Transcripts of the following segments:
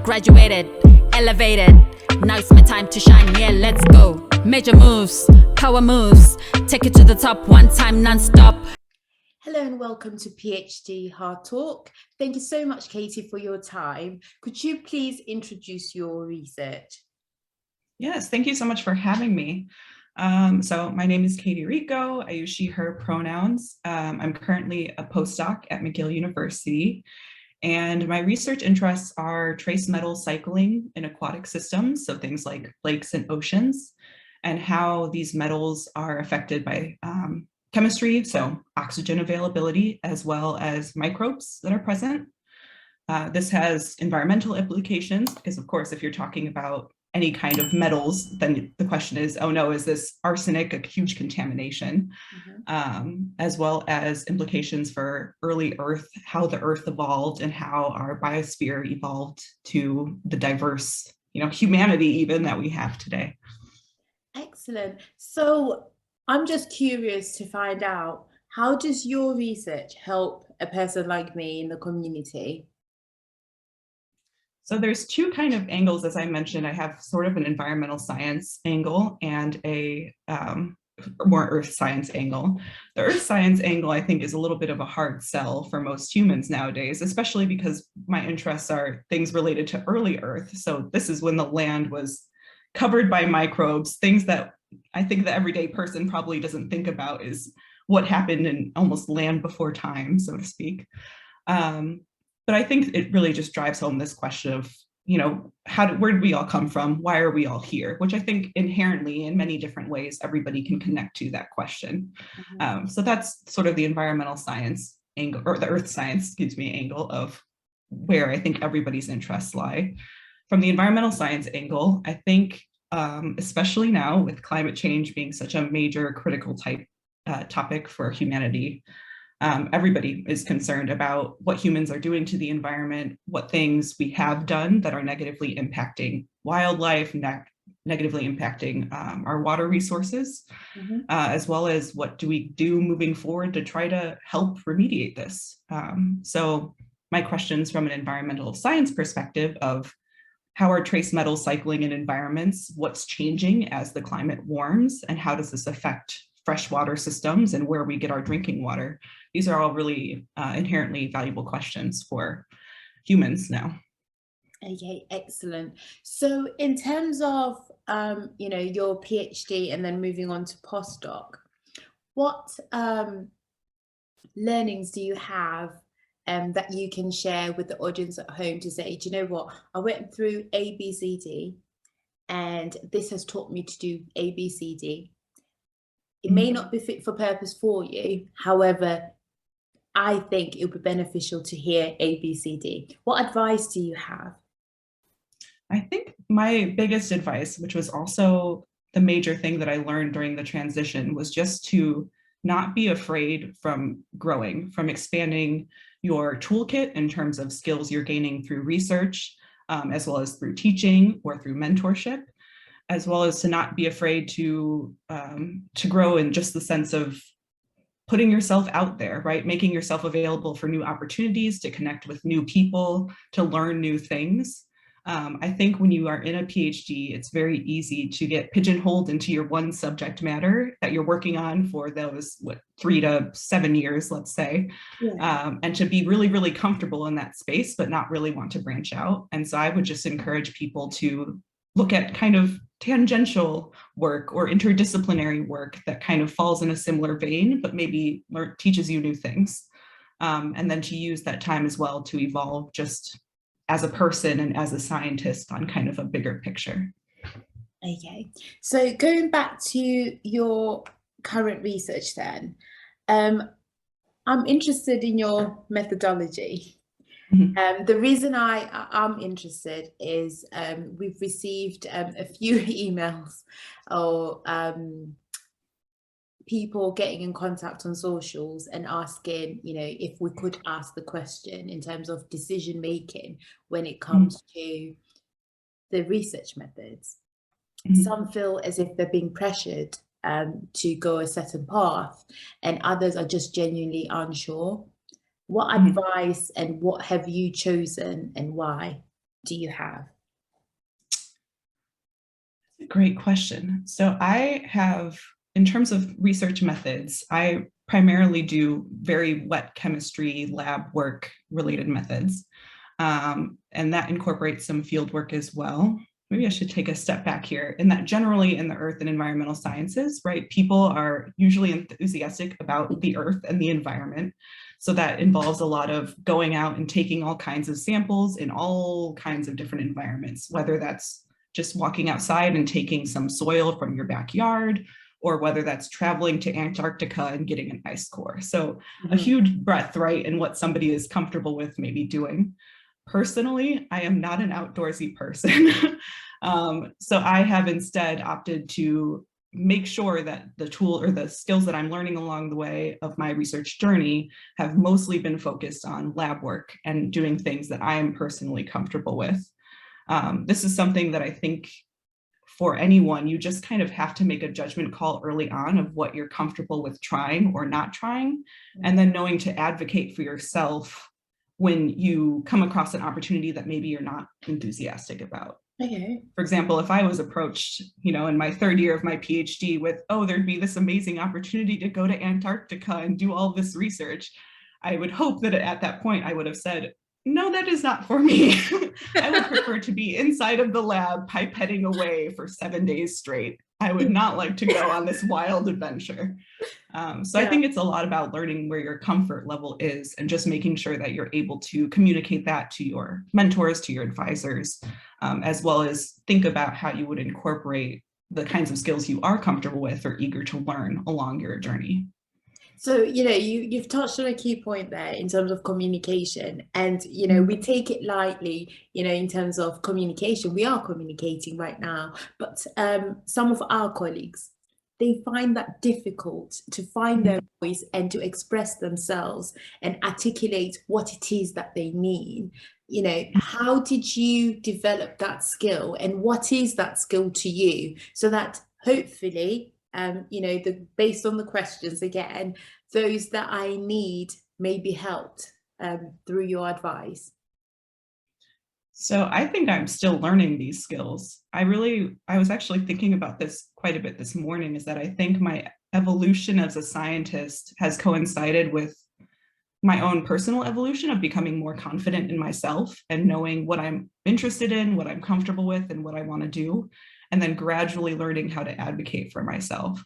graduated, elevated. Now it's my time to shine, yeah, let's go. Major moves, power moves, take it to the top one time non-stop. Hello and welcome to Ph.D. Hardtalk. Thank you so much, Katie, for your time. Could you please introduce your research? Yes, thank you so much for having me. So my name is Kathryn Rico. I use she, her pronouns. I'm currently a postdoc at McGill University, and my research interests are trace metal cycling in aquatic systems, so things like lakes and oceans, and how these metals are affected by chemistry, so oxygen availability, as well as microbes that are present. This has environmental implications, because of course, if you're talking about any kind of metals, then the question is, oh no, is this arsenic a huge contamination? As well as implications for early Earth, how the Earth evolved and how our biosphere evolved to the diverse, humanity even that we have today. Excellent. So I'm just curious to find out, how does your research help a person like me in the community? So there's two kind of angles, as I mentioned. I have sort of an environmental science angle and a more earth science angle. The earth science angle, I think, is a little bit of a hard sell for most humans nowadays, especially because my interests are things related to early Earth. So this is when the land was covered by microbes, things that I think the everyday person probably doesn't think about is what happened in almost land before time, so to speak. But I think it really just drives home this question of, where did we all come from? Why are we all here? Which I think inherently, in many different ways, everybody can connect to that question. So that's sort of the environmental science angle, or the earth science, angle of where I think everybody's interests lie. From the environmental science angle, I think, especially now with climate change being such a major critical topic for humanity, everybody is concerned about what humans are doing to the environment, what things we have done that are negatively impacting wildlife, negatively impacting our water resources, as well as what do we do moving forward to try to help remediate this. So my questions from an environmental science perspective of how are trace metals cycling in environments, what's changing as the climate warms, and how does this affect freshwater systems and where we get our drinking water? These are all really inherently valuable questions for humans now. Okay, excellent. So in terms of, your PhD and then moving on to postdoc, what learnings do you have that you can share with the audience at home to say, do you know what, I went through A, B, C, D, and this has taught me to do A, B, C, D. It may not be fit for purpose for you. However, I think it would be beneficial to hear A, B, C, D. What advice do you have? I think my biggest advice, which was also the major thing that I learned during the transition, was just to not be afraid from growing, from expanding your toolkit in terms of skills you're gaining through research, as well as through teaching or through mentorship, as well as to not be afraid to grow in just the sense of putting yourself out there, right? Making yourself available for new opportunities, to connect with new people, to learn new things. I think when you are in a PhD, it's very easy to get pigeonholed into your one subject matter that you're working on for those, 3 to 7 years, let's say, and to be really, really comfortable in that space, but not really want to branch out. And so I would just encourage people to look at kind of tangential work or interdisciplinary work that kind of falls in a similar vein, but maybe teaches you new things. And then to use that time as well to evolve just as a person and as a scientist on kind of a bigger picture. Okay, so going back to your current research then, I'm interested in your methodology. The reason I'm interested is we've received a few emails or people getting in contact on socials and asking, if we could ask the question in terms of decision making when it comes to the research methods. Some feel as if they're being pressured to go a certain path, and others are just genuinely unsure. What advice and what have you chosen and why? do you have? Great question. So I have, in terms of research methods, I primarily do very wet chemistry lab work related methods. And that incorporates some field work as well. Maybe I should take a step back here, in that generally in the earth and environmental sciences, right, people are usually enthusiastic about the earth and the environment. So that involves a lot of going out and taking all kinds of samples in all kinds of different environments, whether that's just walking outside and taking some soil from your backyard, or whether that's traveling to Antarctica and getting an ice core. So a huge breadth, right, in what somebody is comfortable with maybe doing. Personally, I am not an outdoorsy person. So I have instead opted to make sure that the tool or the skills that I'm learning along the way of my research journey have mostly been focused on lab work and doing things that I am personally comfortable with. This is something that I think for anyone, you just kind of have to make a judgment call early on of what you're comfortable with trying or not trying, and then knowing to advocate for yourself when you come across an opportunity that maybe you're not enthusiastic about. Okay. For example, if I was approached, in my third year of my PhD with, oh, there'd be this amazing opportunity to go to Antarctica and do all this research, I would hope that at that point I would have said, no, that is not for me. I would prefer to be inside of the lab pipetting away for 7 days straight. I would not like to go on this wild adventure. So I think it's a lot about learning where your comfort level is and just making sure that you're able to communicate that to your mentors, to your advisors, as well as think about how you would incorporate the kinds of skills you are comfortable with or eager to learn along your journey. So, you've touched on a key point there in terms of communication, and, we take it lightly, in terms of communication. We are communicating right now, but some of our colleagues, they find that difficult to find their voice and to express themselves and articulate what it is that they mean. How did you develop that skill, and what is that skill to you, so that hopefully, based on the questions again, those that I need may be helped through your advice? So I think I'm still learning these skills. I was actually thinking about this quite a bit this morning, is that I think my evolution as a scientist has coincided with my own personal evolution of becoming more confident in myself and knowing what I'm interested in, what I'm comfortable with, and what I want to do, and then gradually learning how to advocate for myself.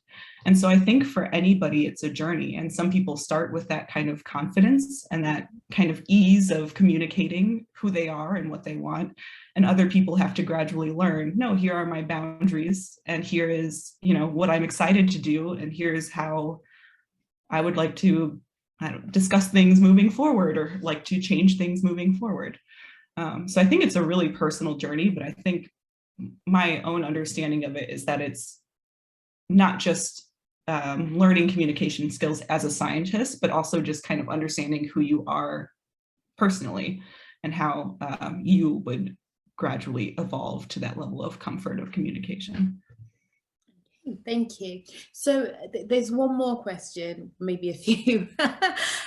And so I think for anybody, it's a journey. And some people start with that kind of confidence and that kind of ease of communicating who they are and what they want. And other people have to gradually learn, no, here are my boundaries, and here is, what I'm excited to do, and here's how I would like to discuss things moving forward, or like to change things moving forward. So I think it's a really personal journey, but I think my own understanding of it is that it's not just learning communication skills as a scientist, but also just kind of understanding who you are personally and how you would gradually evolve to that level of comfort of communication. Thank you. So there's one more question, maybe a few,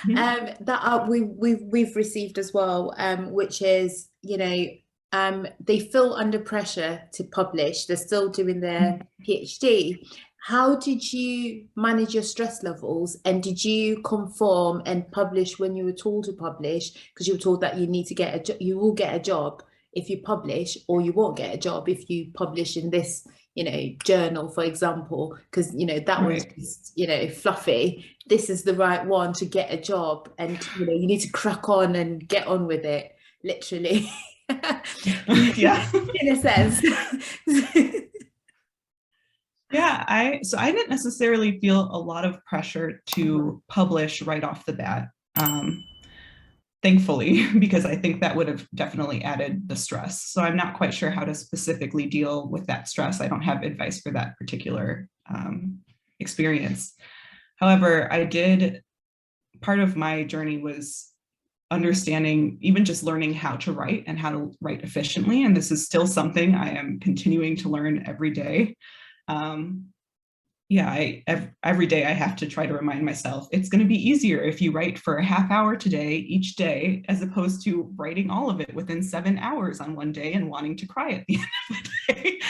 that we've received as well, which is, they feel under pressure to publish. They're still doing their PhD. How did you manage your stress levels, and did you conform and publish when you were told to publish? Because you were told that you need to you will get a job if you publish, or you won't get a job if you publish in this, journal, for example, because, that was just, fluffy. This is the right one to get a job, and, you need to crack on and get on with it, literally. Yeah. In a sense. Yeah, I didn't necessarily feel a lot of pressure to publish right off the bat, thankfully, because I think that would have definitely added the stress. So I'm not quite sure how to specifically deal with that stress. I don't have advice for that particular experience. However, part of my journey was understanding, even just learning how to write and how to write efficiently. And this is still something I am continuing to learn every day. every day I have to try to remind myself it's going to be easier if you write for a half hour today, each day, as opposed to writing all of it within 7 hours on one day and wanting to cry at the end of the day.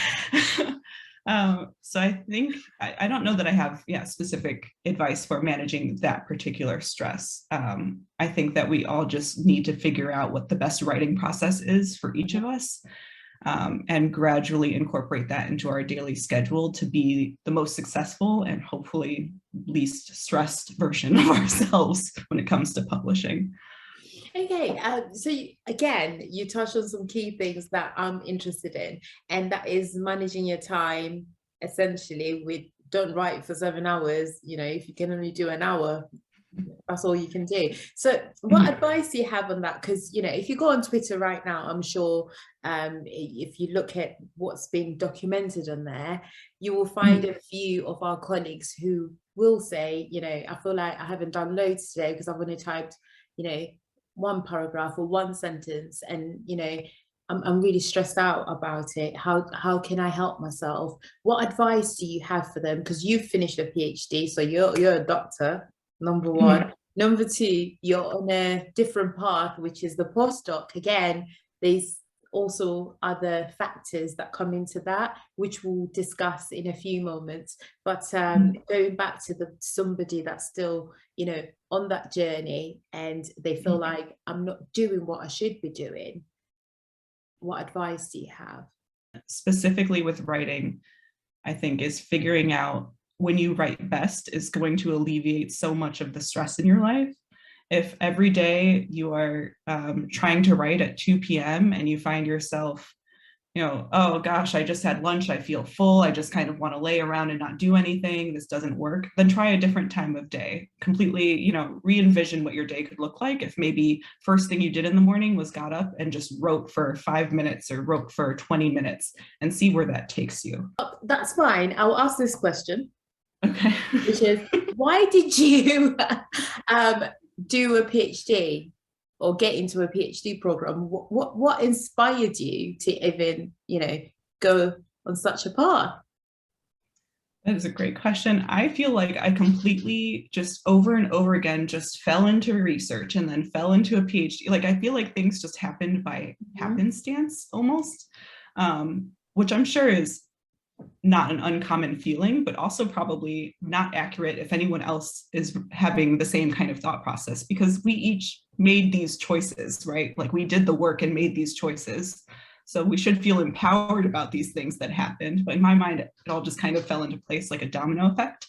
So I think, I don't know that I have specific advice for managing that particular stress. I think that we all just need to figure out what the best writing process is for each of us. And gradually incorporate that into our daily schedule to be the most successful and hopefully least stressed version of ourselves when it comes to publishing. Okay, so again, you touched on some key things that I'm interested in, and that is managing your time. Essentially, we don't write for 7 hours. You know, if you can only do an hour, that's all you can do. So what advice do you have on that? Because, you know, if you go on Twitter right now, I'm sure if you look at what's being documented on there, you will find a few of our colleagues who will say, you know, I feel like I haven't done loads today because I've only typed, you know, one paragraph or one sentence, and, you know, I'm really stressed out about it. How can I help myself? What advice do you have for them? Because you've finished a PhD, so you're a doctor. Number one. Number two, you're on a different path, which is the postdoc. Again, there's also other factors that come into that, which we'll discuss in a few moments. But going back to somebody that's still, you know, on that journey and they feel like I'm not doing what I should be doing, what advice do you have? Specifically with writing, I think is figuring out when you write best is going to alleviate so much of the stress in your life. If every day you are trying to write at 2 p.m. and you find yourself, you know, oh gosh, I just had lunch, I feel full, I just kind of want to lay around and not do anything, this doesn't work, then try a different time of day. Completely, you know, re-envision what your day could look like if maybe first thing you did in the morning was got up and just wrote for 5 minutes or wrote for 20 minutes and see where that takes you. That's fine. I'll ask this question. Okay. Which is, why did you do a PhD or get into a PhD program? What inspired you to even, you know, go on such a path? That is a great question. I feel like I completely just over and over again just fell into research and then fell into a PhD. Like, I feel like things just happened by happenstance almost, which I'm sure is not an uncommon feeling, but also probably not accurate if anyone else is having the same kind of thought process, because we each made these choices, right? Like, we did the work and made these choices. So we should feel empowered about these things that happened. But in my mind, it all just kind of fell into place like a domino effect.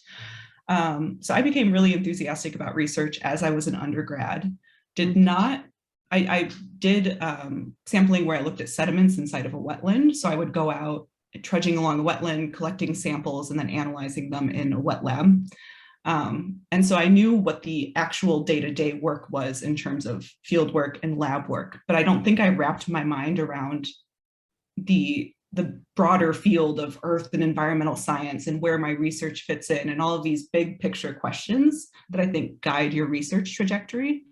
So I became really enthusiastic about research as I was an undergrad. I did sampling where I looked at sediments inside of a wetland. So I would go out trudging along a wetland, collecting samples and then analyzing them in a wet lab. And so I knew what the actual day-to-day work was in terms of field work and lab work, but I don't think I wrapped my mind around the broader field of earth and environmental science and where my research fits in and all of these big picture questions that I think guide your research trajectory.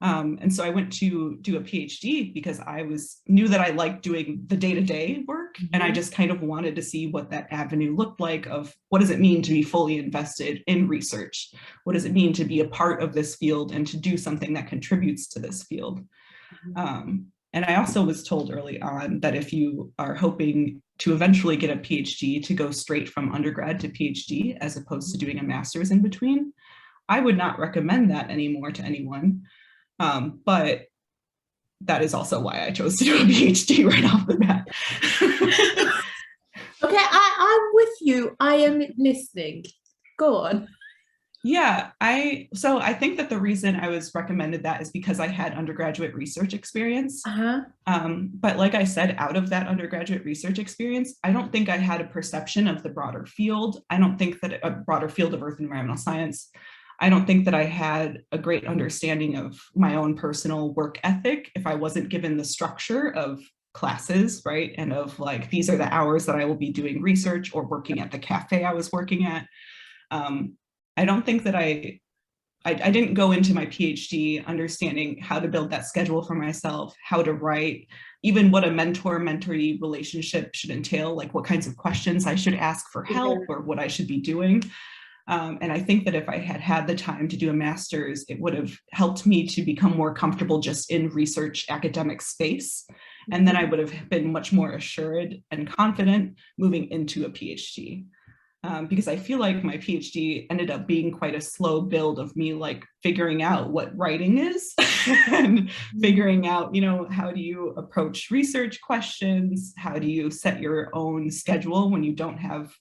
And so I went to do a PhD because I knew that I liked doing the day-to-day work, and I just kind of wanted to see what that avenue looked like of what does it mean to be fully invested in research? What does it mean to be a part of this field and to do something that contributes to this field? And I also was told early on that if you are hoping to eventually get a PhD, to go straight from undergrad to PhD as opposed to doing a master's in between. I would not recommend that anymore to anyone. But that is also why I chose to do a PhD right off the bat. Okay, I'm with you. I am listening. Go on. Yeah, so I think that the reason I was recommended that is because I had undergraduate research experience. But like I said, out of that undergraduate research experience, I don't think I had a perception of the broader field. I don't think that a broader field of earth and environmental science. I don't think that I had a great understanding of my own personal work ethic if I wasn't given the structure of classes, right? And of like, these are the hours that I will be doing research or working at the cafe I was working at. I don't think that I I didn't go into my PhD understanding how to build that schedule for myself, how to write, even what a mentor-mentee relationship should entail, like what kinds of questions I should ask for help or what I should be doing. And I think that if I had had the time to do a master's, it would have helped me to become more comfortable just in research academic space. And then I would have been much more assured and confident moving into a PhD. Because I feel like my PhD ended up being quite a slow build of me like figuring out what writing is and figuring out, you know, how do you approach research questions? How do you set your own schedule when you don't have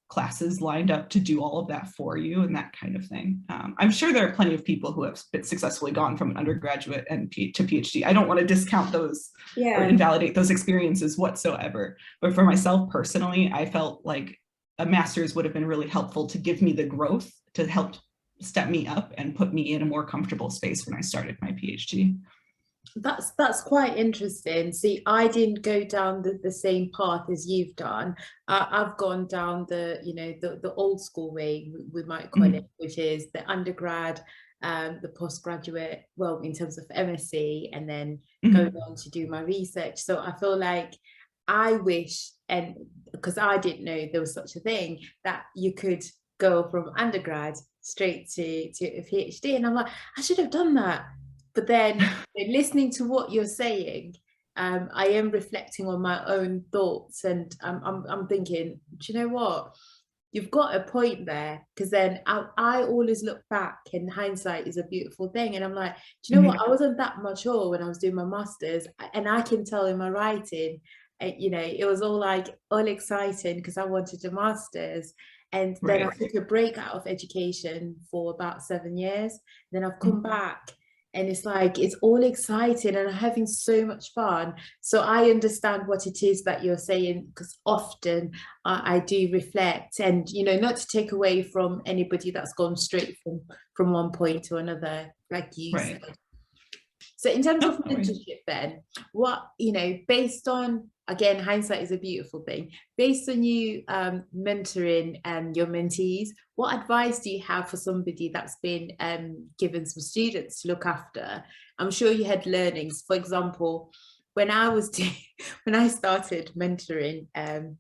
classes lined up to do all of that for you and that kind of thing. I'm sure there are plenty of people who have successfully gone from an undergraduate and to PhD. I don't want to discount those or invalidate those experiences whatsoever. But for myself personally, I felt like a master's would have been really helpful to give me the growth to help step me up and put me in a more comfortable space when I started my PhD. That's quite interesting. See, I didn't go down the same path as you've done. I've gone down the old school way, we might call it, which is the undergrad, the postgraduate, well, in terms of MSc, and then going on to do my research. So I feel like I wish, and because I didn't know there was such a thing, that you could go from undergrad straight to a PhD. And I'm like, I should have done that. But then listening to what you're saying, I am reflecting on my own thoughts, and I'm thinking, do you know what? You've got a point there, because then I always look back, and hindsight is a beautiful thing. And I'm like, do you know what? I wasn't that mature when I was doing my master's, and I can tell in my writing, you know, it was all exciting because I wanted a master's. And then I took a break out of education for about 7 years. Then I've come back. And it's like, it's all exciting and I'm having so much fun. So I understand what it is that you're saying, because often I do reflect, and, you know, not to take away from anybody that's gone straight from one point to another, like you said. So in terms of mentorship then, what, you know, based on, again, hindsight is a beautiful thing, based on you mentoring your mentees, what advice do you have for somebody that's been given some students to look after? I'm sure you had learnings. For example, when I started mentoring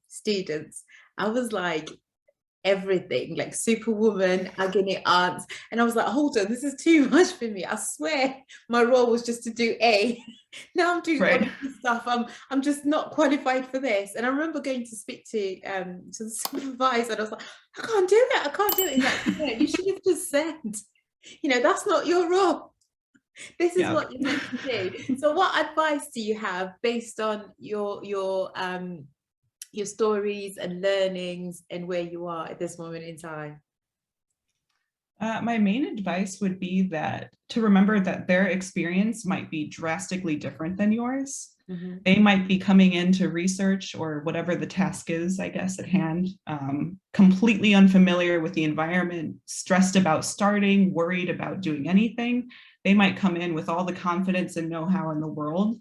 students, I was like everything, like superwoman, agony aunt, and I was like, hold on, this is too much for me. I swear my role was just to do A. Now I'm doing all this stuff. I'm just not qualified for this. And I remember going to speak to the supervisor, and I was like, I can't do it. He's like, yeah, you should have just said, you know, that's not your role. This is what you're meant to do. So what advice do you have based on your stories and learnings and where you are at this moment in time? My main advice would be that to remember that their experience might be drastically different than yours. They might be coming into research or whatever the task is, I guess, at hand, completely unfamiliar with the environment, stressed about starting, worried about doing anything. They might come in with all the confidence and know-how in the world.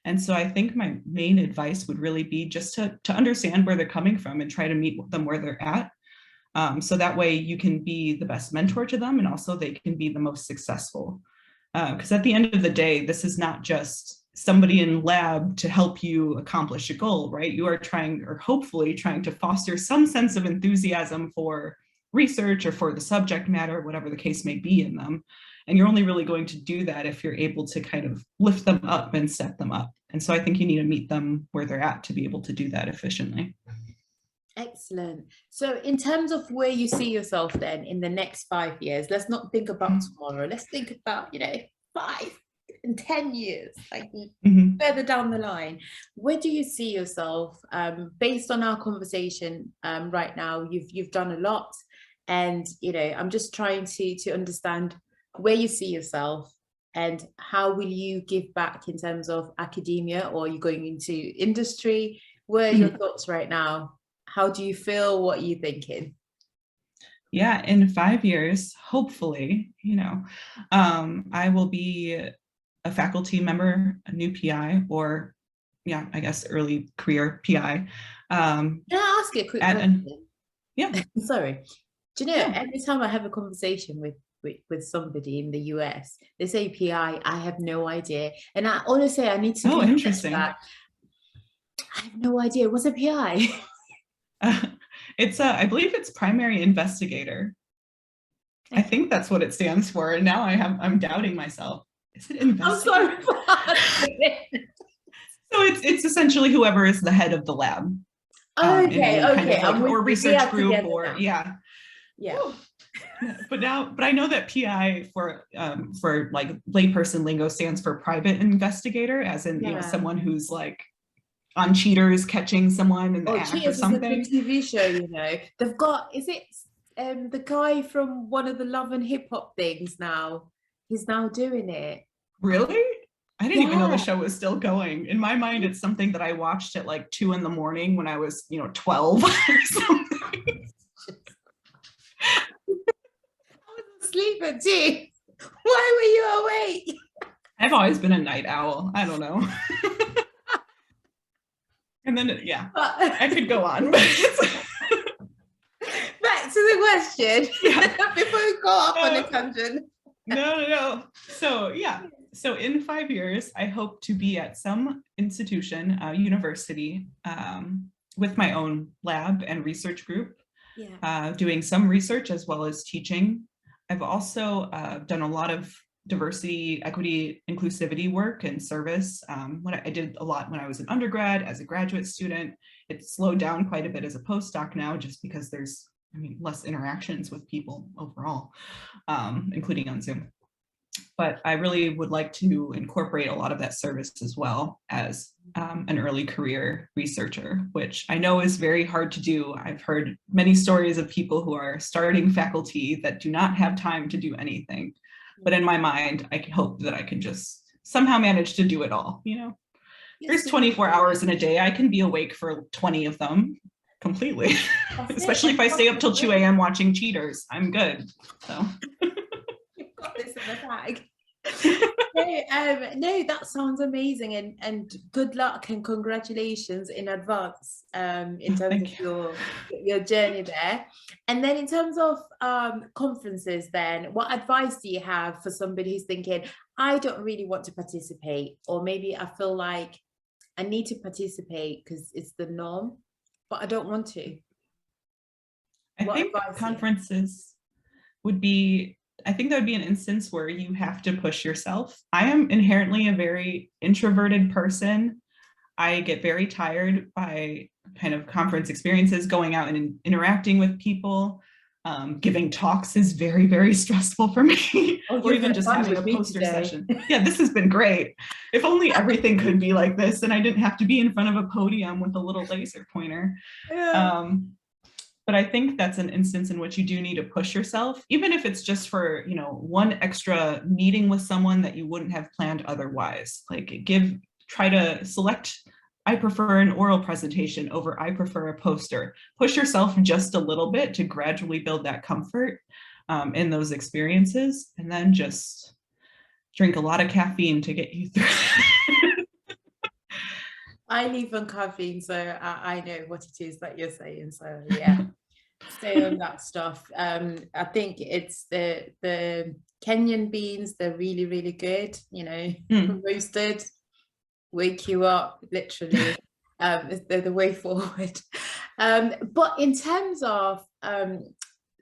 And so I think my main advice would really be just to understand where they're coming from and try to meet them where they're at. So that way you can be the best mentor to them, and also they can be the most successful. Because at the end of the day, this is not just somebody in lab to help you accomplish a goal, right? You are trying, or hopefully trying, to foster some sense of enthusiasm for research or for the subject matter, whatever the case may be in them. And you're only really going to do that if you're able to kind of lift them up and set them up. And so I think you need to meet them where they're at to be able to do that efficiently. Excellent. So in terms of where you see yourself then in the next 5 years, let's not think about tomorrow. Let's think about, 5 and 10 years, like further down the line. Where do you see yourself based on our conversation right now? You've done a lot, and I'm just trying to understand where you see yourself and how will you give back in terms of academia, or are you going into industry? Where are your thoughts right now? How do you feel? What are you thinking? Yeah, in 5 years, hopefully, I will be a faculty member, a new PI, or I guess early career PI. Can I ask you a quick question? Yeah. Sorry. Do you know, every time I have a conversation with with somebody in the US. They say PI, I have no idea. And I honestly, I need to Oh, research interesting. that. I have no idea. What's a PI? I believe it's primary investigator. I think that's what it stands for. And now I'm doubting myself. Is it investigator? I'm sorry. So it's essentially whoever is the head of the lab. Okay, or research group, or now. yeah. Yeah. But I know that PI for like layperson lingo stands for private investigator, as in you know, someone who's like on Cheaters catching someone in the act Cheaters or something. is a TV show, you know. They've got, is it the guy from one of the Love and Hip Hop things now? He's now doing it. Really? I didn't even know the show was still going. In my mind, it's something that I watched at like 2 a.m. when I was, 12 or something. I was asleep at 2. Why were you awake? I've always been a night owl. I don't know. And then, I could go on. Back to the question. Before we go off on a tangent. No. So in 5 years, I hope to be at some institution, university, with my own lab and research group, doing some research as well as teaching. I've also done a lot of diversity, equity, inclusivity work and service. I did a lot when I was an undergrad, as a graduate student. It's slowed down quite a bit as a postdoc now, just because there's less interactions with people overall, including on Zoom. But I really would like to incorporate a lot of that service as well as an early career researcher, which I know is very hard to do. I've heard many stories of people who are starting faculty that do not have time to do anything. But in my mind, I hope that I can just somehow manage to do it all. There's 24 hours in a day. I can be awake for 20 of them completely, especially if I stay up till 2 a.m. watching Cheaters. I'm good. So. You've got this in the bag. No, that sounds amazing, and good luck and congratulations in advance in terms of your journey there. And then in terms of conferences, then what advice do you have for somebody who's thinking, I don't really want to participate, or maybe I feel like I need to participate because it's the norm, but I don't want to? I think conferences would be, I think that would be an instance where you have to push yourself. I am inherently a very introverted person. I get very tired by kind of conference experiences, going out and interacting with people. Giving talks is very, very stressful for me, or even just having a poster session. Yeah, this has been great. If only everything could be like this and I didn't have to be in front of a podium with a little laser pointer. But I think that's an instance in which you do need to push yourself, even if it's just for, one extra meeting with someone that you wouldn't have planned otherwise. Like try to select, I prefer an oral presentation over I prefer a poster. Push yourself just a little bit to gradually build that comfort in those experiences, and then just drink a lot of caffeine to get you through. I live on caffeine, so I know what it is that you're saying. So yeah, stay on that stuff. I think it's the Kenyan beans. They're really, really good. Roasted, wake you up, literally. They're the way forward. But in terms of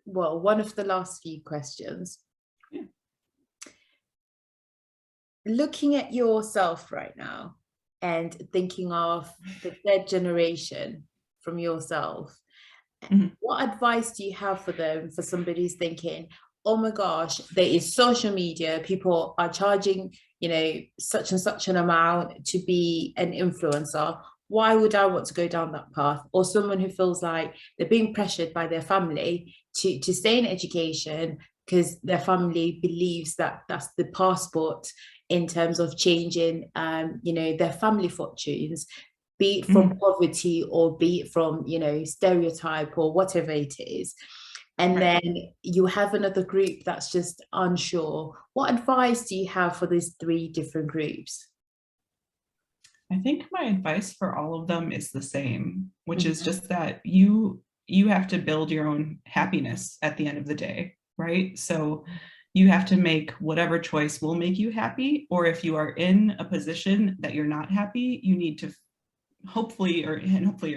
one of the last few questions, looking at yourself right now, and thinking of the third generation from yourself, what advice do you have for them, for somebody who's thinking, oh my gosh, there is social media, people are charging, such and such an amount to be an influencer. Why would I want to go down that path? Or someone who feels like they're being pressured by their family to stay in education because their family believes that that's the passport in terms of changing, their family fortunes, be it from poverty or be it from, stereotype or whatever it is. And then you have another group that's just unsure. What advice do you have for these 3 different groups? I think my advice for all of them is the same, which is just that you have to build your own happiness at the end of the day, right? So you have to make whatever choice will make you happy. Or if you are in a position that you're not happy, you need to hopefully you're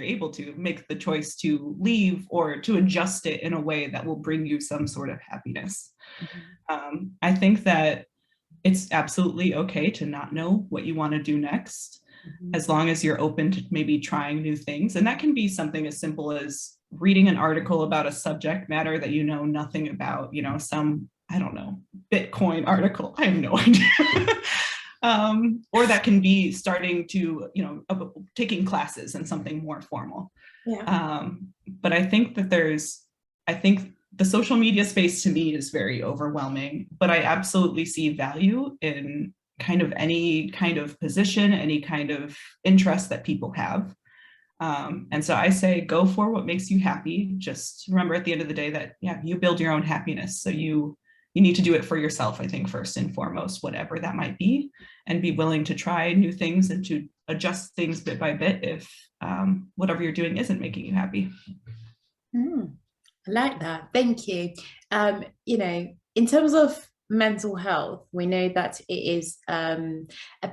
able to make the choice to leave or to adjust it in a way that will bring you some sort of happiness. I think that it's absolutely okay to not know what you want to do next, as long as you're open to maybe trying new things. And that can be something as simple as reading an article about a subject matter that you know nothing about, you know, some, I don't know, Bitcoin article. I have no idea. Or that can be starting to, you know, taking classes and something more formal. Yeah. But I think that I think the social media space to me is very overwhelming, but I absolutely see value in kind of any kind of position, any kind of interest that people have. And so I say, go for what makes you happy. Just remember at the end of the day that, yeah, you build your own happiness. So you need to do it for yourself, I think, first and foremost, whatever that might be, and be willing to try new things and to adjust things bit by bit if whatever you're doing isn't making you happy. I like that. Thank you. You know, in terms of mental health, we know that it is a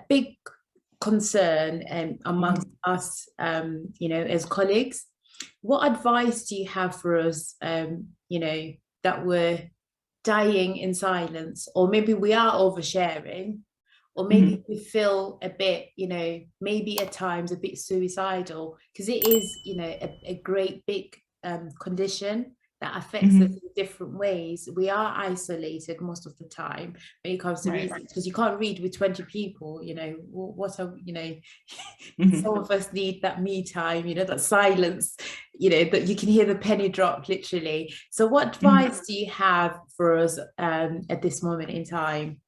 big concern amongst us, you know, as colleagues. What advice do you have for us, you know, that we're dying in silence, or maybe we are oversharing, or maybe we feel a bit, you know, maybe at times a bit suicidal, because it is, you know, a great big condition that affects us in different ways. We are isolated most of the time when it comes to research, because you can't read with 20 people, you know, what are, you know, some of us need that me time, you know, that silence, you know, that you can hear the penny drop literally. So what advice do you have for us at this moment in time?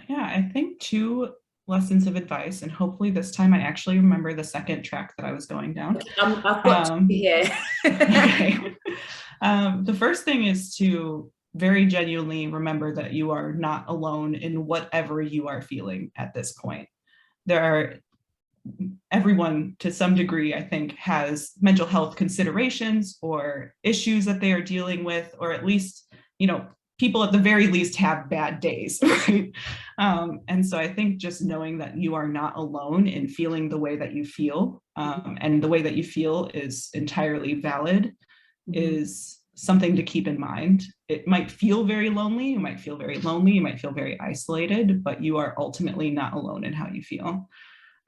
Yeah, I think 2 lessons of advice, and hopefully this time I actually remember the second track that I was going down. I've got to hear. Okay. The first thing is to very genuinely remember that you are not alone in whatever you are feeling at this point. Everyone to some degree, I think, has mental health considerations or issues that they are dealing with, or at least, you know, people at the very least have bad days, right? And so I think just knowing that you are not alone in feeling the way that you feel, and the way that you feel is entirely valid, is something to keep in mind. It might feel very lonely, you might feel very lonely, you might feel very isolated, but you are ultimately not alone in how you feel.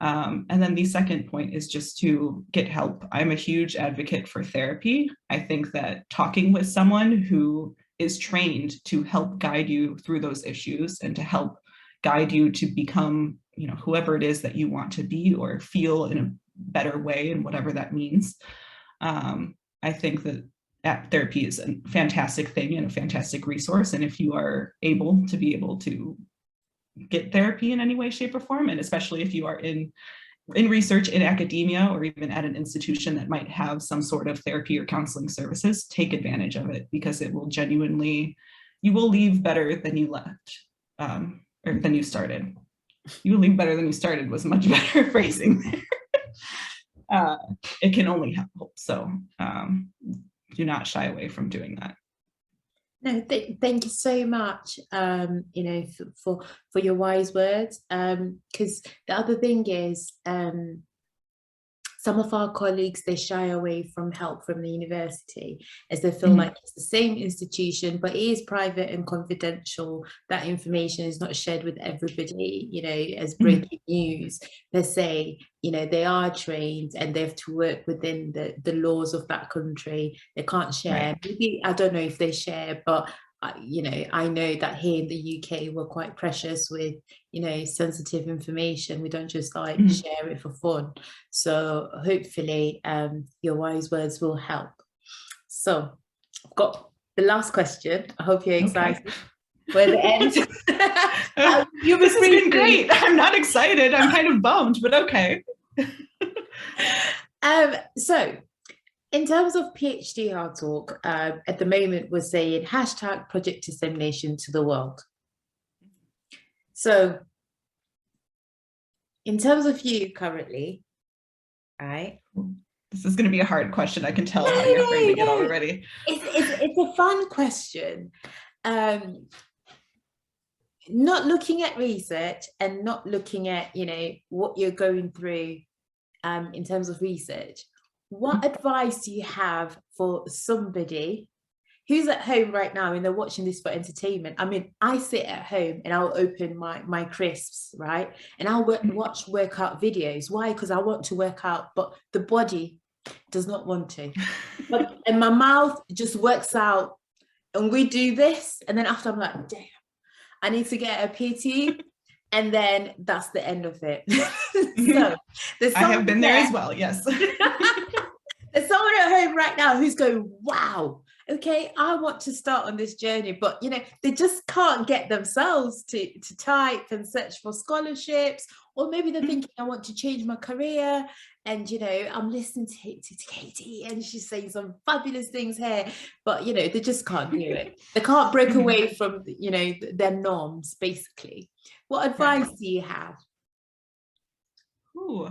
And then the second point is just to get help. I'm a huge advocate for therapy. I think that talking with someone who is trained to help guide you through those issues and to help guide you to become, you know, whoever it is that you want to be or feel in a better way, and whatever that means. I think that therapy is a fantastic thing and a fantastic resource. And if you are able to get therapy in any way, shape, or form, and especially if you are in research in academia or even at an institution that might have some sort of therapy or counseling services, take advantage of it, because it will genuinely, you will leave better than you left, or than you started. You will leave better than you started was much better phrasing there. It can only help. So do not shy away from doing that. No, thank you so much, you know, for your wise words. Because the other thing is, some of our colleagues, they shy away from help from the university, as they feel like it's the same institution, but it is private and confidential. That information is not shared with everybody, you know, as breaking news. They say, you know, they are trained and they have to work within the laws of that country. They can't share. Maybe, I don't know if they share, but you know, I know that here in the UK we're quite precious with, you know, sensitive information. We don't just like share it for fun. So hopefully your wise words will help. So I've got the last question. I hope you're excited. Okay. We're the end. This has been great. I'm not excited. I'm kind of bummed, but okay. So in terms of PhD Hard Talk, at the moment we're saying hashtag project dissemination to the world. So in terms of you currently, right? This is going to be a hard question. I can tell how you're framing it already. It's a fun question. not looking at research and not looking at, you know, what you're going through in terms of research, what advice do you have for somebody who's at home right now and they're watching this for entertainment? I mean, I sit at home and I'll open my crisps, right? And I'll watch workout videos. Why? Because I want to work out, but the body does not want to. And my mouth just works out, and we do this. And then after, I'm like, damn, I need to get a PT. And then that's the end of it. So I have been there as well, yes. There's someone at home right now who's going, wow, okay, I want to start on this journey, but you know, they just can't get themselves to type and search for scholarships, or maybe they're thinking, I want to change my career, and you know, I'm listening to Katie and she's saying some fabulous things here, but you know, they just can't do it. They can't break away from, you know, their norms, basically. What advice do you have? Ooh.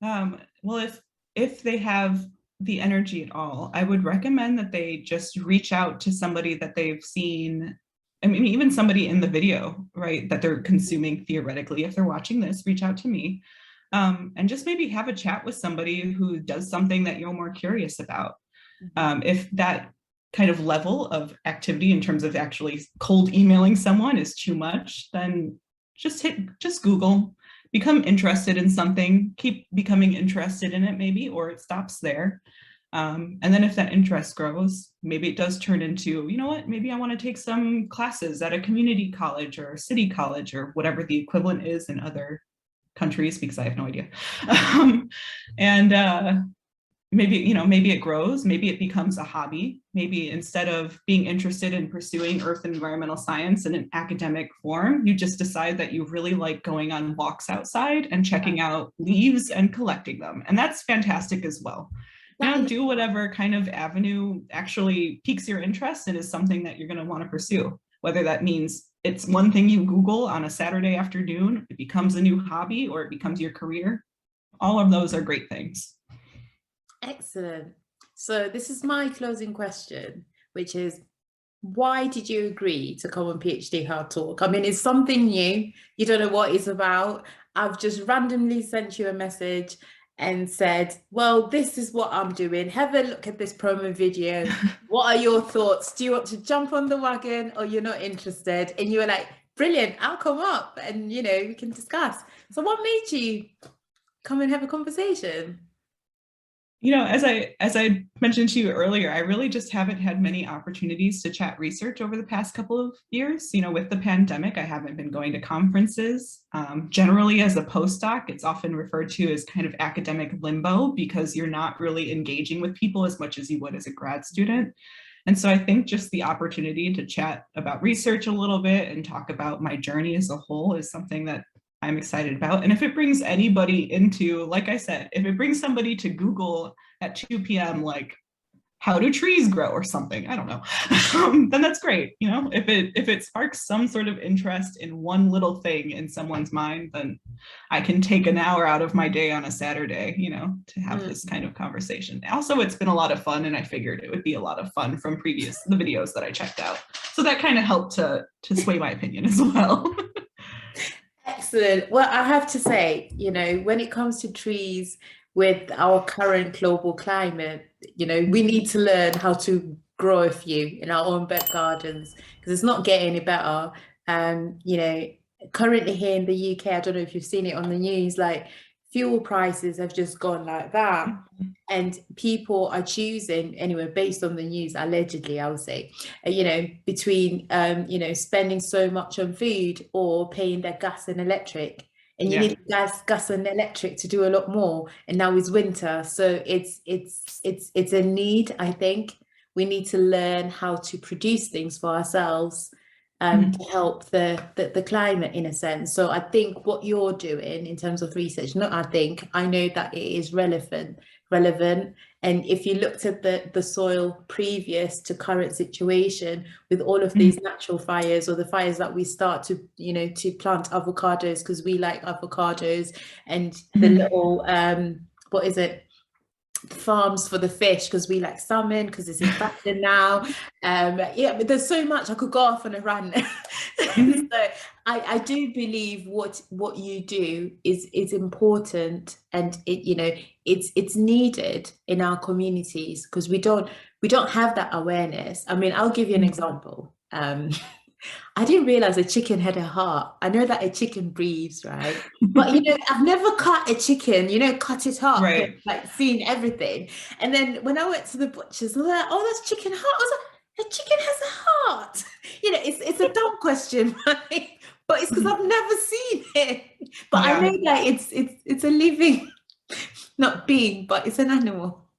Well, if they have the energy at all, I would recommend that they just reach out to somebody that they've seen. I mean, even somebody in the video, right, that they're consuming theoretically. If they're watching this, reach out to me, and just maybe have a chat with somebody who does something that you're more curious about. If that kind of level of activity in terms of actually cold emailing someone is too much, then just Google. Become interested in something, keep becoming interested in it maybe, or it stops there. And then if that interest grows, maybe it does turn into, you know what, maybe I want to take some classes at a community college or a city college or whatever the equivalent is in other countries, because I have no idea. Maybe, you know, maybe it grows, maybe it becomes a hobby. Maybe instead of being interested in pursuing earth and environmental science in an academic form, you just decide that you really like going on walks outside and checking out leaves and collecting them. And that's fantastic as well. You know, do whatever kind of avenue actually piques your interest and is something that you're going to want to pursue. Whether that means it's one thing you Google on a Saturday afternoon, it becomes a new hobby, or it becomes your career. All of those are great things. Excellent. So this is my closing question, which is, why did you agree to come on PhD Hardtalk? I mean, it's something new. You don't know what it's about. I've just randomly sent you a message and said, well, this is what I'm doing. Have a look at this promo video. What are your thoughts? Do you want to jump on the wagon, or you're not interested? And you were like, brilliant, I'll come up and, you know, we can discuss. So what made you come and have a conversation? You know, as I mentioned to you earlier, I really just haven't had many opportunities to chat research over the past couple of years. You know, with the pandemic, I haven't been going to conferences. Generally, as a postdoc, it's often referred to as kind of academic limbo, because you're not really engaging with people as much as you would as a grad student. And so I think just the opportunity to chat about research a little bit and talk about my journey as a whole is something that I'm excited about. And if it brings anybody into, like I said, if it brings somebody to Google at 2 p.m., like, how do trees grow or something, I don't know, then that's great. You know, if it sparks some sort of interest in one little thing in someone's mind, then I can take an hour out of my day on a Saturday, you know, to have this kind of conversation. Also, it's been a lot of fun, and I figured it would be a lot of fun from the videos that I checked out. So that kind of helped to sway my opinion as well. Excellent. Well, I have to say, you know, when it comes to trees with our current global climate, you know, we need to learn how to grow a few in our own back gardens, because it's not getting any better. You know, currently here in the UK, I don't know if you've seen it on the news, like fuel prices have just gone like that. And people are choosing, anyway, based on the news, allegedly, I would say, you know, between, you know, spending so much on food or paying their gas and electric. And you need gas and electric to do a lot more. And now it's winter. So it's a need, I think. We need to learn how to produce things for ourselves to help the climate, in a sense. So I think what you're doing in terms of research, I know that it is relevant. And if you looked at the soil previous to current situation with all of these natural fires, or the fires that we start to, you know, to plant avocados because we like avocados, and the little what is it, farms for the fish because we like salmon because it's in fashion now. Yeah, but there's so much I could go off on a rant. So I do believe what you do is important, and it's needed in our communities because we don't have that awareness. I mean, I'll give you an example. I didn't realize a chicken had a heart. I know that a chicken breathes, right? But I've never cut a chicken, cut it up, right. and, like seen everything. And then when I went to the butcher's, they're like, "Oh, that's chicken heart." I was like, "A chicken has a heart." It's a dumb question, right? But it's because I've never seen it. But I know that it's a living, not being, but it's an animal.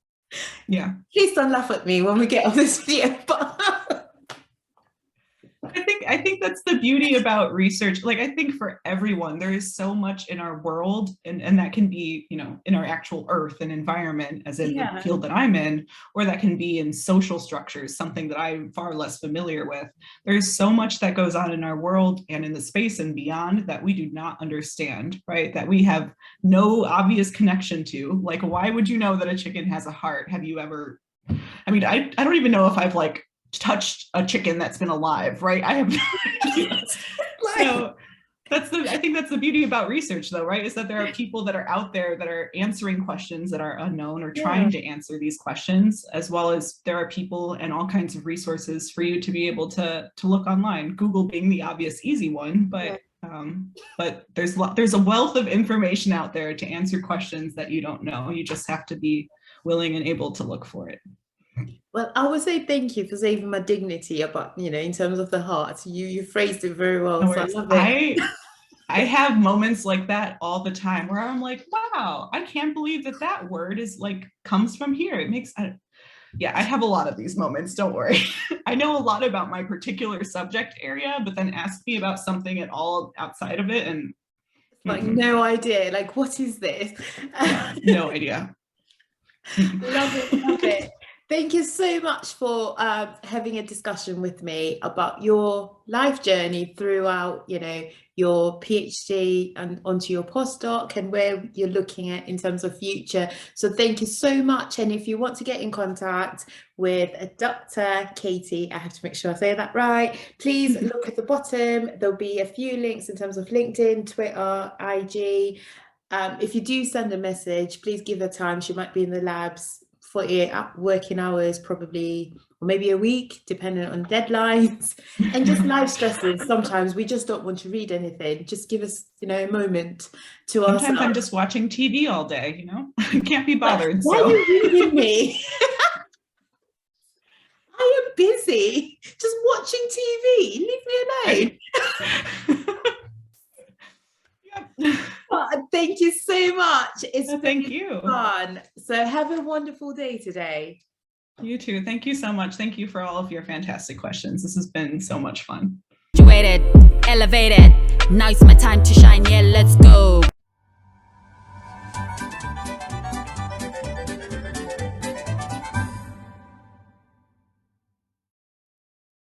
Yeah. Please don't laugh at me when we get off this video. But I think that's the beauty about research. Like, I think for everyone, there is so much in our world, and that can be, in our actual earth and environment, as in the field that I'm in, or that can be in social structures, something that I'm far less familiar with. There's so much that goes on in our world and in the space and beyond that we do not understand, right? That we have no obvious connection to. Like, why would you know that a chicken has a heart? Have you ever, I mean, I don't even know if I've touched a chicken that's been alive, right? I have no idea. So I think that's the beauty about research, though, right? Is that there are people that are out there that are answering questions that are unknown or trying to answer these questions, as well as there are people and all kinds of resources for you to be able to look online. Google being the obvious easy one, but there's a wealth of information out there to answer questions that you don't know. You just have to be willing and able to look for it. Well, I would say thank you for saving my dignity about, in terms of the heart. You phrased it very well. No, so I love it. I have moments like that all the time where I'm like, wow, I can't believe that word is comes from here. It makes, I have a lot of these moments, don't worry. I know a lot about my particular subject area, but then ask me about something at all outside of it and no idea, what is this? No idea. Love it. Thank you so much for having a discussion with me about your life journey throughout, your PhD and onto your postdoc and where you're looking at in terms of future. So thank you so much. And if you want to get in contact with Dr. Katy, I have to make sure I say that right, please look at the bottom. There'll be a few links in terms of LinkedIn, Twitter, IG. If you do send a message, please give her time. She might be in the labs. 48 working hours probably, or maybe a week, depending on deadlines and just life stresses. Sometimes we just don't want to read anything. Just give us, a moment to ourselves. Sometimes I'm just watching TV all day, I can't be bothered. Why are you reading me? I am busy just watching TV. Leave me alone. Thank you so much. It's been fun. So have a wonderful day today. You too. Thank you so much. Thank you for all of your fantastic questions. This has been so much fun. Elevated. Now it's my time to shine. Yeah, let's go.